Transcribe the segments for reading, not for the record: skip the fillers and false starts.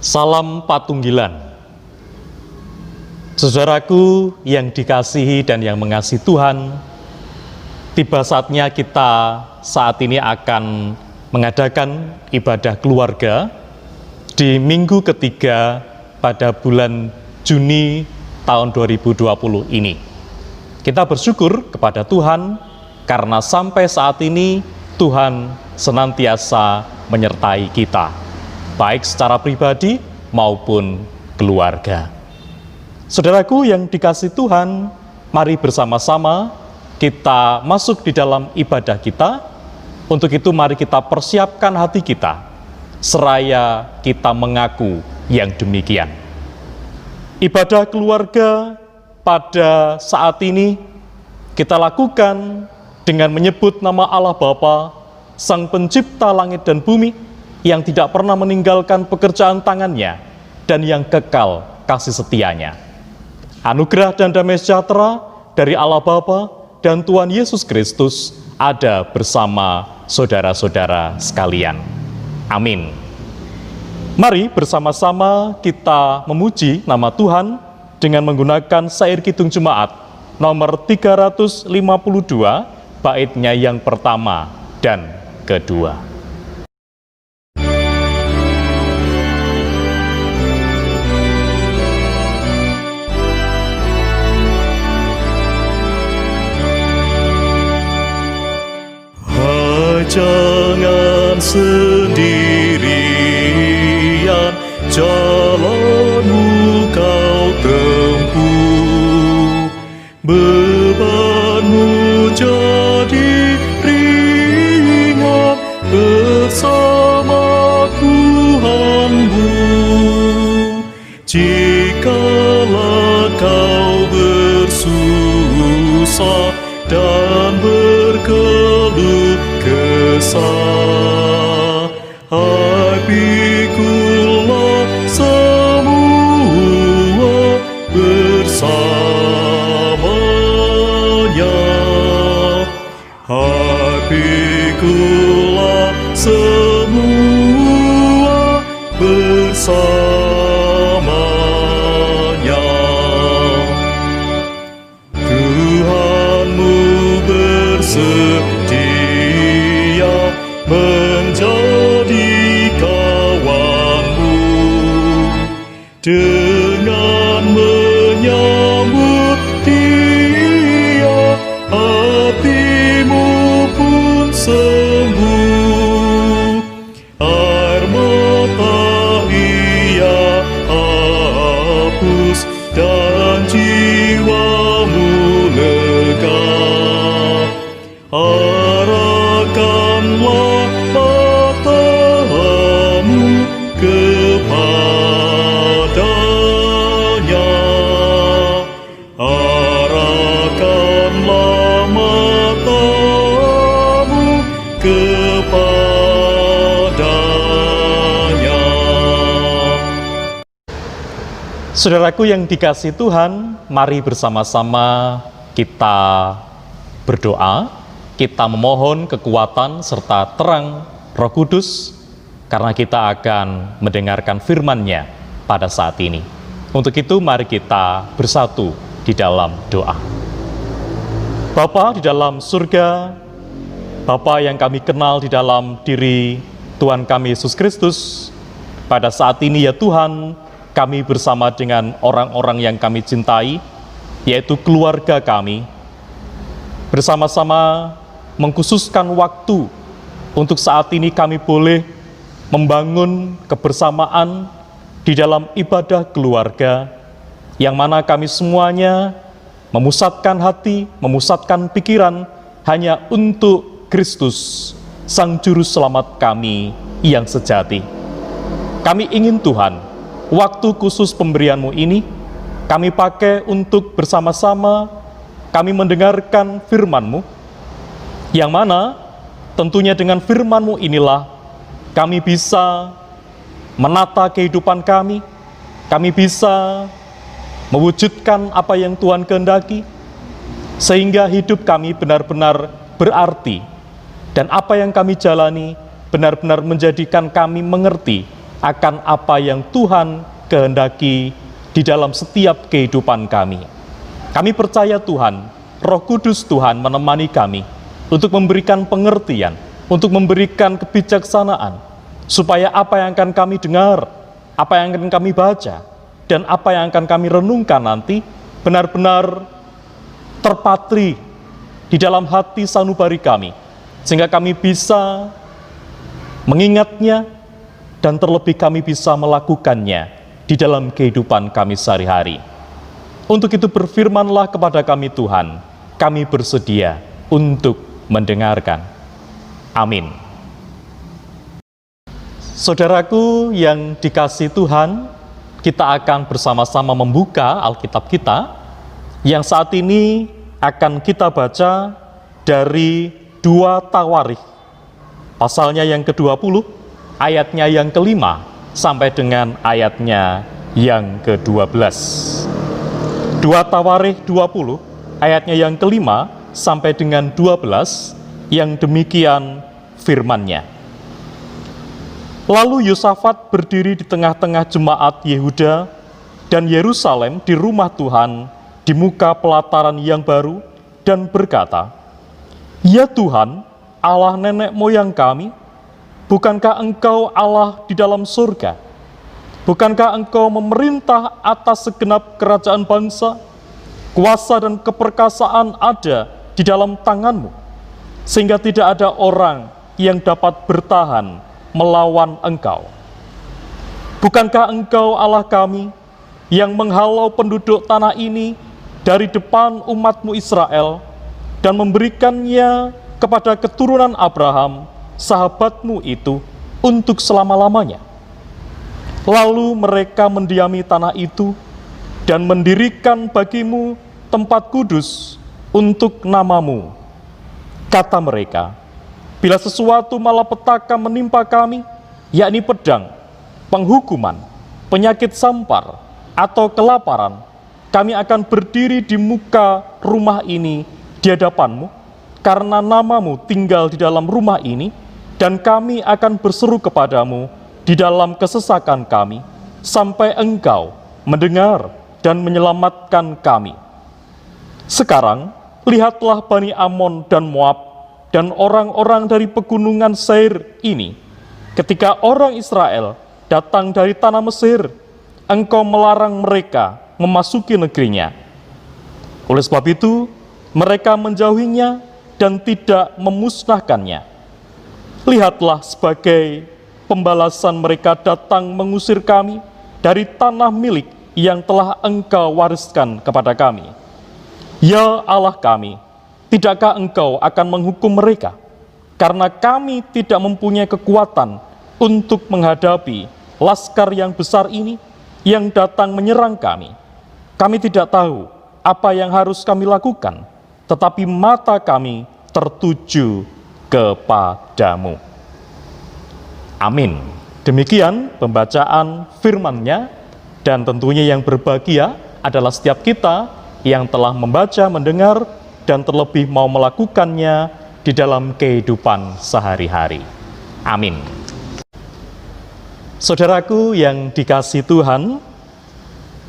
Salam Patunggilan. Saudaraku yang dikasihi dan yang mengasihi Tuhan, tiba saatnya kita saat ini akan mengadakan ibadah keluarga di minggu ketiga pada bulan Juni tahun 2020 ini. Kita bersyukur kepada Tuhan karena sampai saat ini Tuhan senantiasa menyertai kita, baik secara pribadi maupun keluarga. Saudaraku yang dikasihi Tuhan, mari bersama-sama kita masuk di dalam ibadah kita. Untuk itu mari kita persiapkan hati kita, seraya kita mengaku yang demikian. Ibadah keluarga pada saat ini kita lakukan dengan menyebut nama Allah Bapa, Sang Pencipta langit dan bumi, yang tidak pernah meninggalkan pekerjaan tangannya dan yang kekal kasih setianya. Anugerah dan damai sejahtera dari Allah Bapa dan Tuhan Yesus Kristus ada bersama saudara-saudara sekalian. Amin. Mari bersama-sama kita memuji nama Tuhan dengan menggunakan syair Kidung Jemaat nomor 352, baitnya yang pertama dan kedua. Jangan sendirian, jalanmu kau tempuh, bebanmu jadi ringan bersama Tuhanmu. Jikalau kau bersusah dan berkeluh kesah, pikulah semua bersamanya. Pikulah semua bersamanya. Tuhanmu bersedia menjadi kawanmu, dengan menyambut Dia, hatimu pun sembuh. Air mata Ia hapus dan jiwamu lega. Arahkanlah matamu kepadanya. Arahkanlah matamu kepadanya. Saudaraku yang dikasihi Tuhan, mari bersama-sama kita berdoa, kita memohon kekuatan serta terang Roh Kudus, karena kita akan mendengarkan firman-Nya pada saat ini. Untuk itu mari kita bersatu di dalam doa. Bapa di dalam surga, Bapa yang kami kenal di dalam diri Tuhan kami Yesus Kristus, pada saat ini ya Tuhan, kami bersama dengan orang-orang yang kami cintai, yaitu keluarga kami, bersama-sama mengkhususkan waktu untuk saat ini kami boleh membangun kebersamaan di dalam ibadah keluarga, yang mana kami semuanya memusatkan hati, memusatkan pikiran hanya untuk Kristus, Sang Juru Selamat kami yang sejati. Kami ingin Tuhan, waktu khusus pemberian-Mu ini, kami pakai untuk bersama-sama kami mendengarkan firman-Mu, yang mana tentunya dengan firman-Mu inilah kami bisa menata kehidupan kami bisa mewujudkan apa yang Tuhan kehendaki, sehingga hidup kami benar-benar berarti, dan apa yang kami jalani benar-benar menjadikan kami mengerti akan apa yang Tuhan kehendaki di dalam setiap kehidupan kami. Kami percaya Tuhan, Roh Kudus Tuhan menemani kami untuk memberikan pengertian, untuk memberikan kebijaksanaan, supaya apa yang akan kami dengar, apa yang akan kami baca, dan apa yang akan kami renungkan nanti benar-benar terpatri di dalam hati sanubari kami, sehingga kami bisa mengingatnya dan terlebih kami bisa melakukannya di dalam kehidupan kami sehari-hari. Untuk itu berfirmanlah kepada kami Tuhan, kami bersedia untuk mendengarkan. Amin. Saudaraku yang dikasihi Tuhan, kita akan bersama-sama membuka Alkitab kita, yang saat ini akan kita baca dari 2 Tawarikh, pasalnya yang ke-20, ayatnya yang ke-5, sampai dengan ayatnya yang ke-12. 2 Tawarikh 20, ayatnya yang ke-5 sampai dengan 12, yang demikian firman-Nya. Lalu Yosafat berdiri di tengah-tengah jemaat Yehuda dan Yerusalem di rumah Tuhan di muka pelataran yang baru dan berkata, "Ya Tuhan, Allah nenek moyang kami, bukankah Engkau Allah di dalam surga? Bukankah Engkau memerintah atas segenap kerajaan bangsa? Kuasa dan keperkasaan ada di dalam tangan-Mu, sehingga tidak ada orang yang dapat bertahan melawan Engkau. Bukankah Engkau Allah kami yang menghalau penduduk tanah ini dari depan umat-Mu Israel dan memberikannya kepada keturunan Abraham, sahabat-Mu itu, untuk selama-lamanya. Lalu mereka mendiami tanah itu dan mendirikan bagi-Mu tempat kudus untuk nama-Mu. Kata mereka, bila sesuatu malapetaka menimpa kami, yakni pedang, penghukuman, penyakit sampar, atau kelaparan, kami akan berdiri di muka rumah ini di hadapan-Mu, karena nama-Mu tinggal di dalam rumah ini, dan kami akan berseru kepadamu di dalam kesesakan kami, sampai Engkau mendengar dan menyelamatkan kami. Sekarang, lihatlah Bani Amon dan Moab, dan orang-orang dari pegunungan Seir ini, ketika orang Israel datang dari tanah Mesir, Engkau melarang mereka memasuki negerinya. Oleh sebab itu, mereka menjauhinya dan tidak memusnahkannya. Lihatlah, sebagai pembalasan mereka datang mengusir kami dari tanah milik yang telah Engkau wariskan kepada kami. Ya Allah kami, tidakkah Engkau akan menghukum mereka? Karena kami tidak mempunyai kekuatan untuk menghadapi laskar yang besar ini yang datang menyerang kami. Kami tidak tahu apa yang harus kami lakukan, tetapi mata kami tertuju kepadamu. Amin. Demikian pembacaan firman-Nya, dan tentunya yang berbahagia adalah setiap kita yang telah membaca, mendengar, dan terlebih mau melakukannya di dalam kehidupan sehari-hari. Amin. Saudaraku yang dikasihi Tuhan,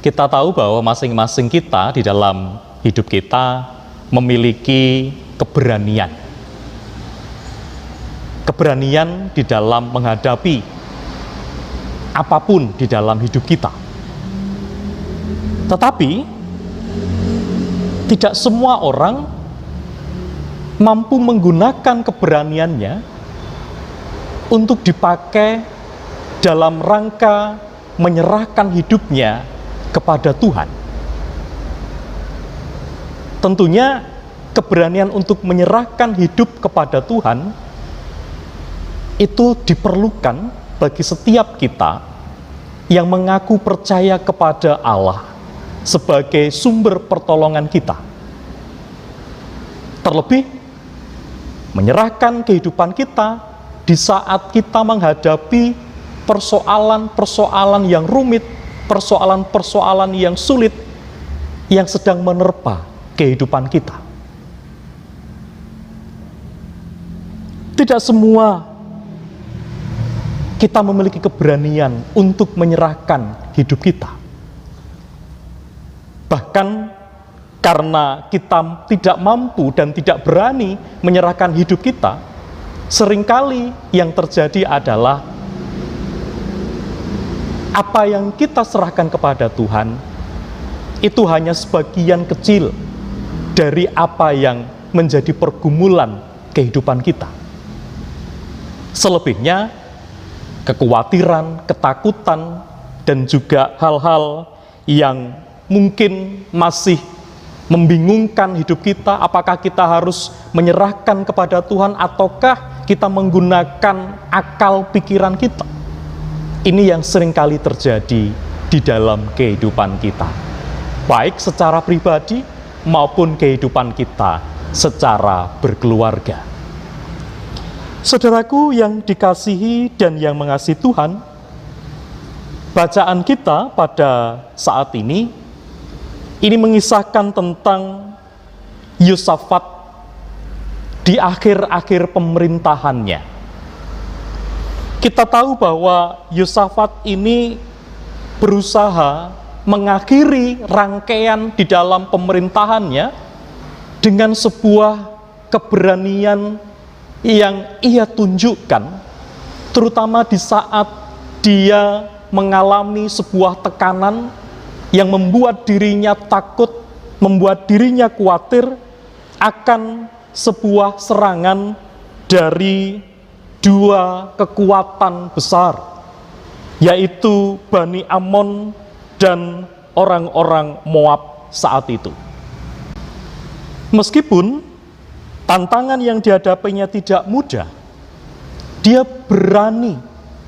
kita tahu bahwa masing-masing kita di dalam hidup kita memiliki keberanian. Keberanian di dalam menghadapi apapun di dalam hidup kita. Tetapi tidak semua orang mampu menggunakan keberaniannya untuk dipakai dalam rangka menyerahkan hidupnya kepada Tuhan. Tentunya keberanian untuk menyerahkan hidup kepada Tuhan itu diperlukan bagi setiap kita yang mengaku percaya kepada Allah sebagai sumber pertolongan kita. Terlebih, menyerahkan kehidupan kita di saat kita menghadapi persoalan-persoalan yang rumit, persoalan-persoalan yang sulit, yang sedang menerpa kehidupan kita. Tidak semua kita memiliki keberanian untuk menyerahkan hidup kita. Bahkan karena kita tidak mampu dan tidak berani menyerahkan hidup kita, seringkali yang terjadi adalah apa yang kita serahkan kepada Tuhan itu hanya sebagian kecil dari apa yang menjadi pergumulan kehidupan kita. Selebihnya, kekhawatiran, ketakutan, dan juga hal-hal yang mungkin masih membingungkan hidup kita. Apakah kita harus menyerahkan kepada Tuhan ataukah kita menggunakan akal pikiran kita? Ini yang seringkali terjadi di dalam kehidupan kita, baik secara pribadi maupun kehidupan kita secara berkeluarga. Saudaraku yang dikasihi dan yang mengasihi Tuhan, bacaan kita pada saat ini mengisahkan tentang Yosafat di akhir-akhir pemerintahannya. Kita tahu bahwa Yosafat ini berusaha mengakhiri rangkaian di dalam pemerintahannya dengan sebuah keberanian yang ia tunjukkan, terutama di saat dia mengalami sebuah tekanan yang membuat dirinya takut, membuat dirinya khawatir akan sebuah serangan dari dua kekuatan besar, yaitu Bani Amon dan orang-orang Moab saat itu. Meskipun tantangan yang dihadapinya tidak mudah, dia berani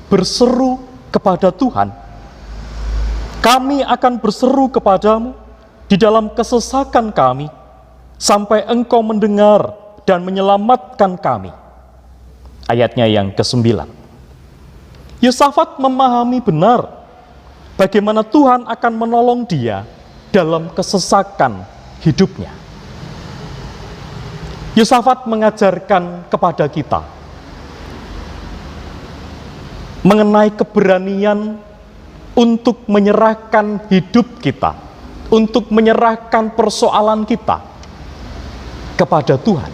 berseru kepada Tuhan. Kami akan berseru kepadamu di dalam kesesakan kami, sampai Engkau mendengar dan menyelamatkan kami. Ayatnya yang ke-9. Yosafat memahami benar bagaimana Tuhan akan menolong dia dalam kesesakan hidupnya. Yosafat mengajarkan kepada kita mengenai keberanian untuk menyerahkan hidup kita, untuk menyerahkan persoalan kita kepada Tuhan.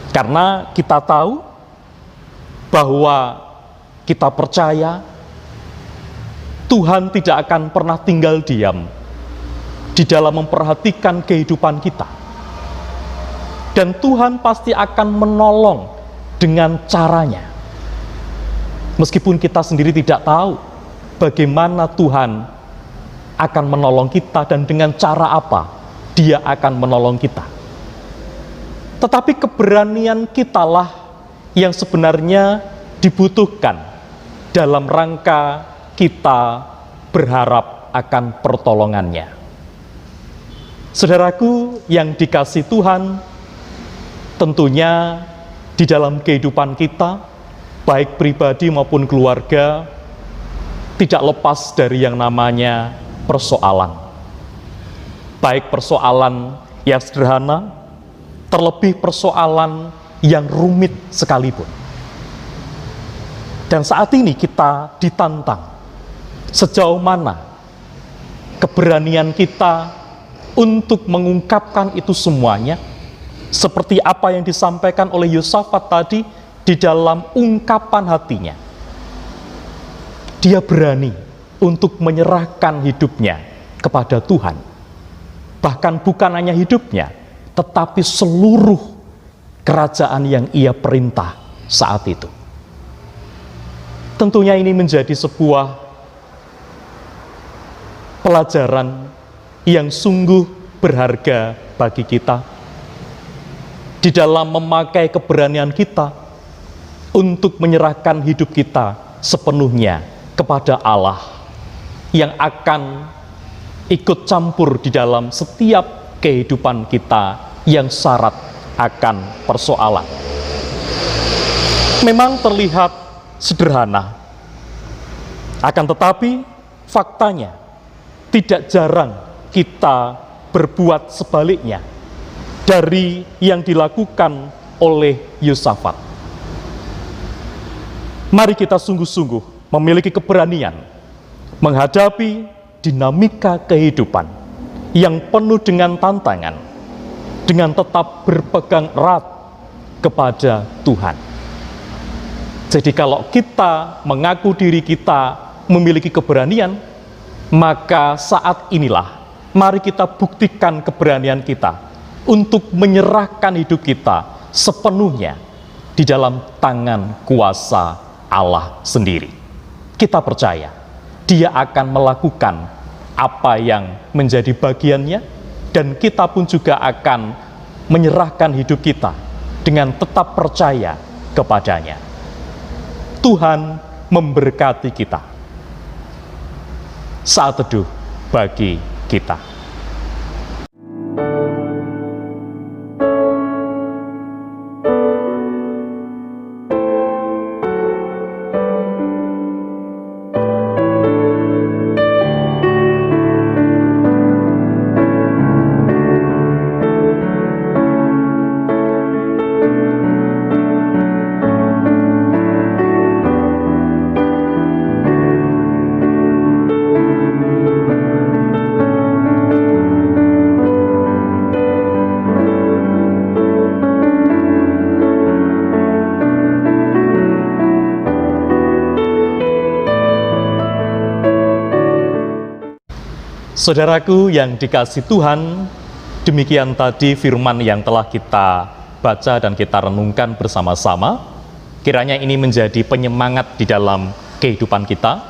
Karena kita tahu bahwa kita percaya Tuhan tidak akan pernah tinggal diam di dalam memperhatikan kehidupan kita. Dan Tuhan pasti akan menolong dengan caranya. Meskipun kita sendiri tidak tahu bagaimana Tuhan akan menolong kita dan dengan cara apa Dia akan menolong kita. Tetapi keberanian kitalah yang sebenarnya dibutuhkan dalam rangka kita berharap akan pertolongannya. Saudaraku yang dikasihi Tuhan, tentunya di dalam kehidupan kita, baik pribadi maupun keluarga, tidak lepas dari yang namanya persoalan. Baik persoalan yang sederhana, terlebih persoalan yang rumit sekalipun. Dan saat ini kita ditantang sejauh mana keberanian kita untuk mengungkapkan itu semuanya, seperti apa yang disampaikan oleh Yosafat tadi di dalam ungkapan hatinya. Dia berani untuk menyerahkan hidupnya kepada Tuhan. Bahkan bukan hanya hidupnya, tetapi seluruh kerajaan yang ia perintah saat itu. Tentunya ini menjadi sebuah pelajaran yang sungguh berharga bagi kita di dalam memakai keberanian kita untuk menyerahkan hidup kita sepenuhnya kepada Allah yang akan ikut campur di dalam setiap kehidupan kita yang syarat akan persoalan. Memang terlihat sederhana, akan tetapi faktanya tidak jarang kita berbuat sebaliknya dari yang dilakukan oleh Yosafat. Mari kita sungguh-sungguh memiliki keberanian menghadapi dinamika kehidupan yang penuh dengan tantangan, dengan tetap berpegang erat kepada Tuhan. Jadi kalau kita mengaku diri kita memiliki keberanian, maka saat inilah mari kita buktikan keberanian kita untuk menyerahkan hidup kita sepenuhnya di dalam tangan kuasa Allah sendiri. Kita percaya Dia akan melakukan apa yang menjadi bagiannya, dan kita pun juga akan menyerahkan hidup kita dengan tetap percaya kepadanya. Tuhan memberkati kita. Saat teduh bagi kita. Saudaraku yang dikasihi Tuhan, demikian tadi firman yang telah kita baca dan kita renungkan bersama-sama. Kiranya ini menjadi penyemangat di dalam kehidupan kita,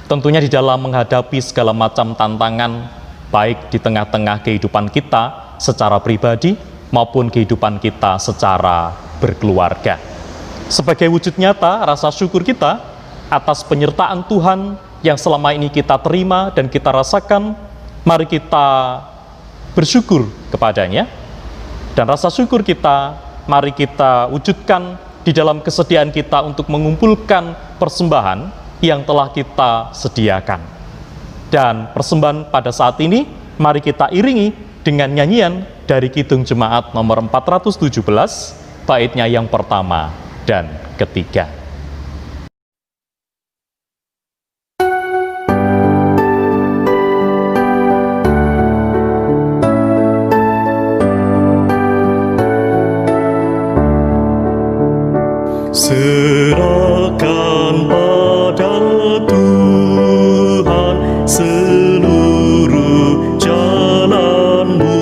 tentunya di dalam menghadapi segala macam tantangan, baik di tengah-tengah kehidupan kita secara pribadi maupun kehidupan kita secara berkeluarga. Sebagai wujud nyata rasa syukur kita atas penyertaan Tuhan yang selama ini kita terima dan kita rasakan, mari kita bersyukur kepadanya, dan rasa syukur kita mari kita wujudkan di dalam kesediaan kita untuk mengumpulkan persembahan yang telah kita sediakan. Dan persembahan pada saat ini mari kita iringi dengan nyanyian dari Kidung Jemaat nomor 417, baitnya yang pertama dan ketiga. Serahkan pada Tuhan seluruh jalanmu,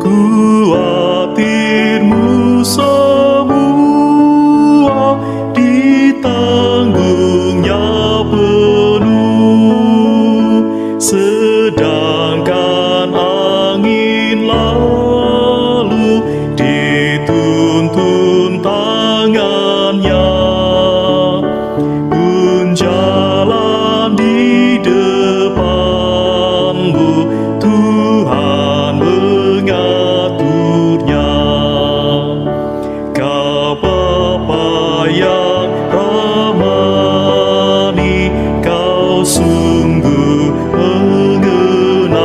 kuatirmu semua ditanggungnya penuh, sedangkan angin lalu dituntun tangannya, pun jalan di depanmu, Tuhan mengaturnya. Kau Bapa yang rahmani, kau sungguh mengenal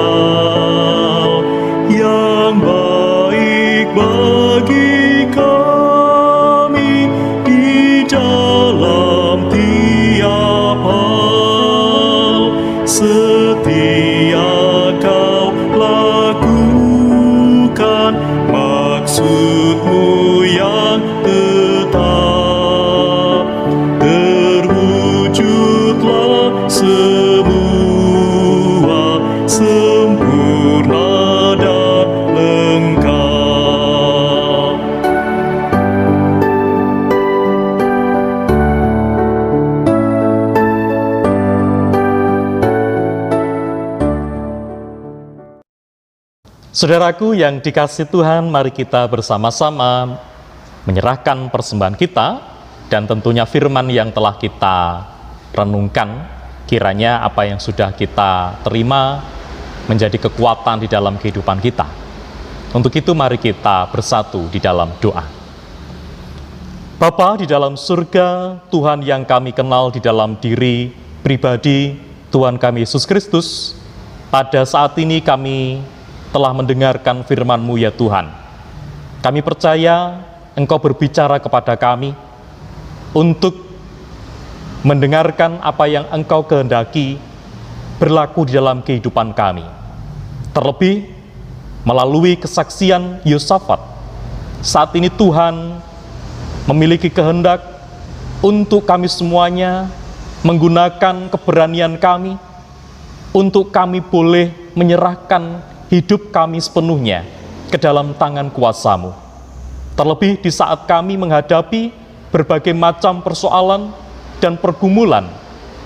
yang baik bagi kami di dalam tiap hal. Setia kau lakukan maksudmu yang tetap, terwujudlah semua sempurna dan lengkap. Saudaraku yang dikasihi Tuhan, mari kita bersama-sama menyerahkan persembahan kita dan tentunya firman yang telah kita renungkan, kiranya apa yang sudah kita terima menjadi kekuatan di dalam kehidupan kita. Untuk itu mari kita bersatu di dalam doa. Bapa di dalam surga, Tuhan yang kami kenal di dalam diri pribadi Tuhan kami Yesus Kristus, pada saat ini kami telah mendengarkan firman-Mu ya Tuhan. Kami percaya Engkau berbicara kepada kami untuk mendengarkan apa yang Engkau kehendaki berlaku di dalam kehidupan kami. Terlebih melalui kesaksian Yosafat, saat ini Tuhan memiliki kehendak untuk kami semuanya menggunakan keberanian kami untuk kami boleh menyerahkan hidup kami sepenuhnya ke dalam tangan kuasa-Mu. Terlebih di saat kami menghadapi berbagai macam persoalan dan pergumulan,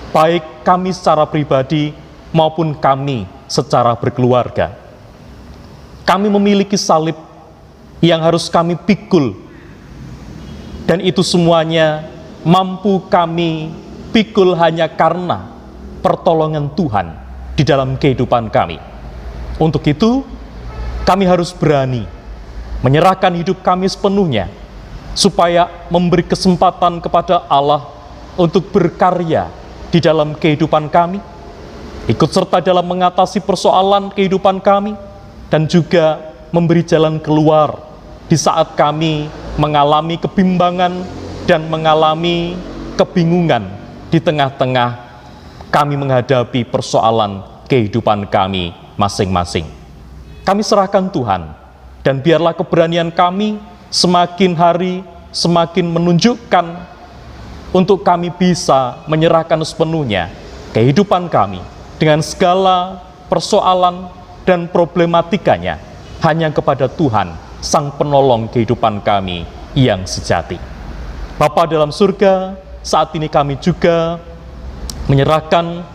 baik kami secara pribadi maupun kami secara berkeluarga. Kami memiliki salib yang harus kami pikul, dan itu semuanya mampu kami pikul hanya karena pertolongan Tuhan di dalam kehidupan kami. Untuk itu, kami harus berani menyerahkan hidup kami sepenuhnya, supaya memberi kesempatan kepada Allah untuk berkarya di dalam kehidupan kami, ikut serta dalam mengatasi persoalan kehidupan kami, dan juga memberi jalan keluar di saat kami mengalami kebimbangan dan mengalami kebingungan di tengah-tengah kami menghadapi persoalan kehidupan kami masing-masing. Kami serahkan Tuhan, dan biarlah keberanian kami semakin hari semakin menunjukkan untuk kami bisa menyerahkan sepenuhnya kehidupan kami dengan segala persoalan dan problematikanya hanya kepada Tuhan, Sang Penolong kehidupan kami yang sejati. Bapa dalam surga, saat ini kami juga menyerahkan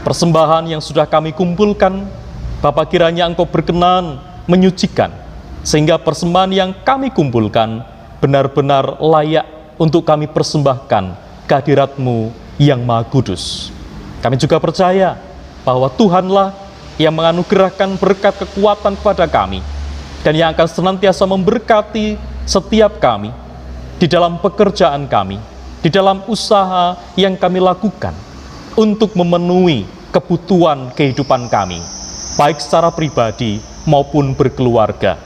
persembahan yang sudah kami kumpulkan. Bapa, kiranya Engkau berkenan menyucikan, sehingga persembahan yang kami kumpulkan benar-benar layak untuk kami persembahkan kehadirat-Mu yang Maha Kudus. Kami juga percaya bahwa Tuhanlah yang menganugerahkan berkat kekuatan kepada kami, dan yang akan senantiasa memberkati setiap kami di dalam pekerjaan kami, di dalam usaha yang kami lakukan untuk memenuhi kebutuhan kehidupan kami, baik secara pribadi maupun berkeluarga.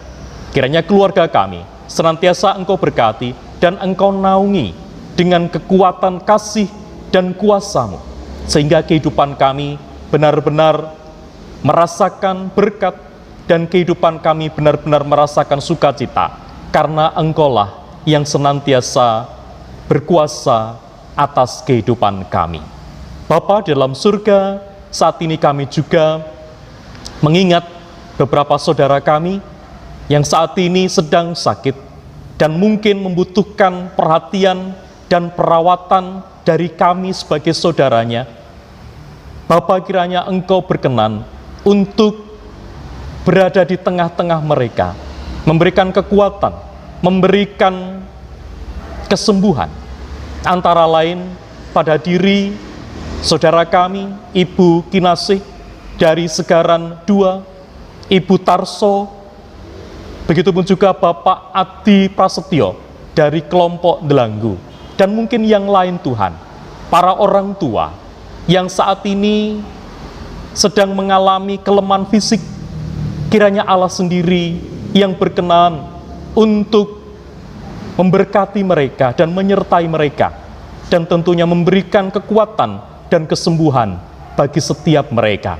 Kiranya keluarga kami senantiasa Engkau berkati dan Engkau naungi dengan kekuatan kasih dan kuasa-Mu, sehingga kehidupan kami benar-benar merasakan berkat, dan kehidupan kami benar-benar merasakan sukacita, karena Engkaulah yang senantiasa berkuasa atas kehidupan kami. Bapa dalam surga, saat ini kami juga mengingat beberapa saudara kami yang saat ini sedang sakit dan mungkin membutuhkan perhatian dan perawatan dari kami sebagai saudaranya. Bapa, kiranya Engkau berkenan untuk berada di tengah-tengah mereka, memberikan kekuatan, memberikan kesembuhan, antara lain pada diri saudara kami, Ibu Kinasih dari Segaran 2, Ibu Tarso, begitupun juga Bapak Adi Prasetyo dari kelompok Delanggu, dan mungkin yang lain Tuhan, para orang tua yang saat ini sedang mengalami kelemahan fisik. Kiranya Allah sendiri yang berkenan untuk memberkati mereka dan menyertai mereka, dan tentunya memberikan kekuatan dan kesembuhan bagi setiap mereka.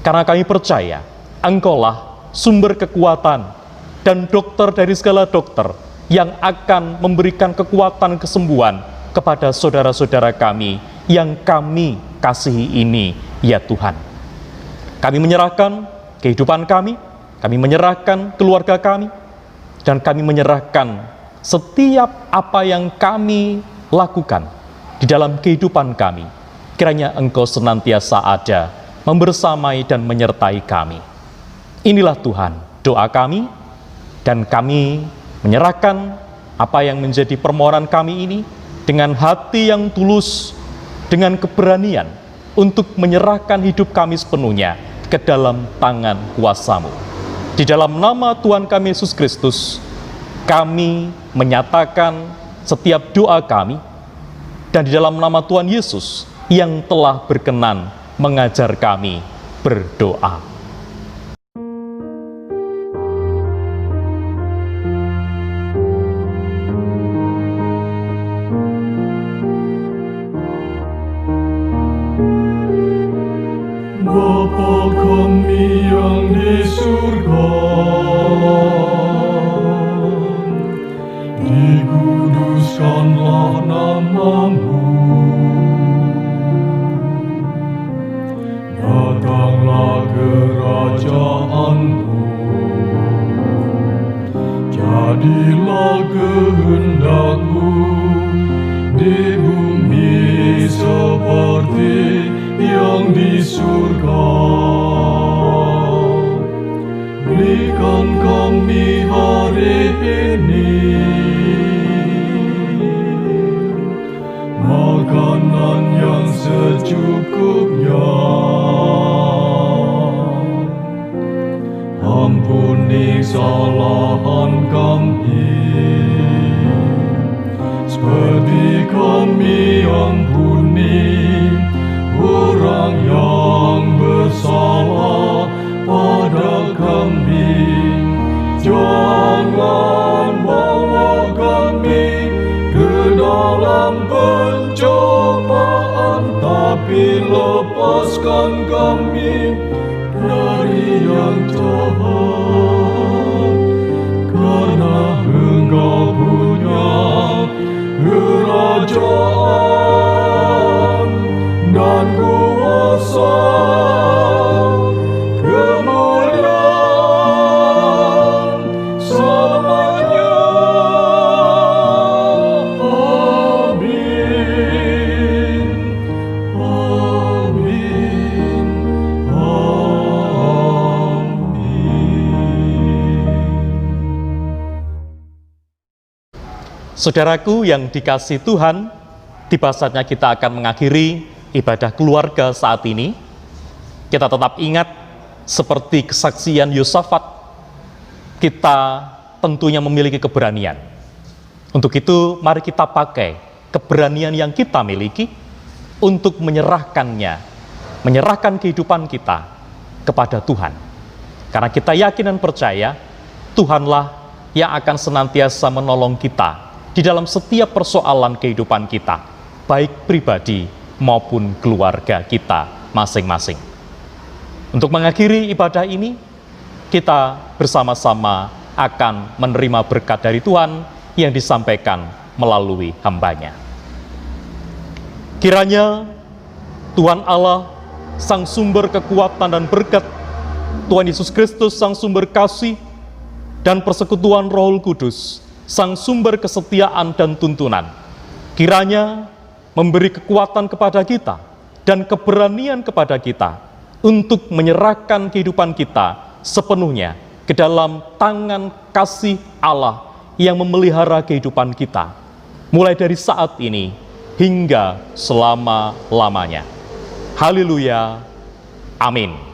Karena kami percaya Engkaulah sumber kekuatan dan dokter dari segala dokter yang akan memberikan kekuatan kesembuhan kepada saudara-saudara kami yang kami kasihi ini, ya Tuhan. Kami menyerahkan kehidupan kami menyerahkan keluarga kami, dan kami menyerahkan setiap apa yang kami lakukan di dalam kehidupan kami. Kiranya Engkau senantiasa ada, membersamai dan menyertai kami. Inilah Tuhan doa kami, dan kami menyerahkan apa yang menjadi permohonan kami ini dengan hati yang tulus dengan keberanian untuk menyerahkan hidup kami sepenuhnya ke dalam tangan kuasa-Mu. Di dalam nama Tuhan kami Yesus Kristus, kami menyatakan setiap doa kami, dan di dalam nama Tuhan Yesus yang telah berkenan mengajar kami berdoa. Bapa kami yang di surga, dikuduskanlah nama-Mu, datanglah kerajaan-Mu, jadilah kehendak-Mu di bumi seperti yang di surga. Berikan kami hari ini makanan yang secukupnya. Ampuni kesalahan kami, seperti kami ampuni orang yang bersalah pada kami. Jangan bawa kami ke dalam pencobaan, tapi lepaskan kami dari yang jahat. Karena Engkau punya kerajaan dan kuasa, kemuliaan selamanya. Amin. Amin. Saudaraku yang dikasihi Tuhan, tiba saatnya kita akan mengakhiri ibadah keluarga saat ini. Kita tetap ingat seperti kesaksian Yosafat, kita tentunya memiliki keberanian. Untuk itu mari kita pakai keberanian yang kita miliki untuk menyerahkannya, menyerahkan kehidupan kita kepada Tuhan. Karena kita yakin dan percaya Tuhanlah yang akan senantiasa menolong kita di dalam setiap persoalan kehidupan kita, baik pribadi maupun keluarga kita masing-masing. Untuk mengakhiri ibadah ini, kita bersama-sama akan menerima berkat dari Tuhan yang disampaikan melalui hamba-Nya. Kiranya Tuhan Allah, Sang Sumber kekuatan dan berkat, Tuhan Yesus Kristus, Sang Sumber kasih, dan persekutuan Roh Kudus, Sang Sumber kesetiaan dan tuntunan, kiranya memberi kekuatan kepada kita dan keberanian kepada kita untuk menyerahkan kehidupan kita sepenuhnya ke dalam tangan kasih Allah yang memelihara kehidupan kita, mulai dari saat ini hingga selama-lamanya. Haleluya. Amin.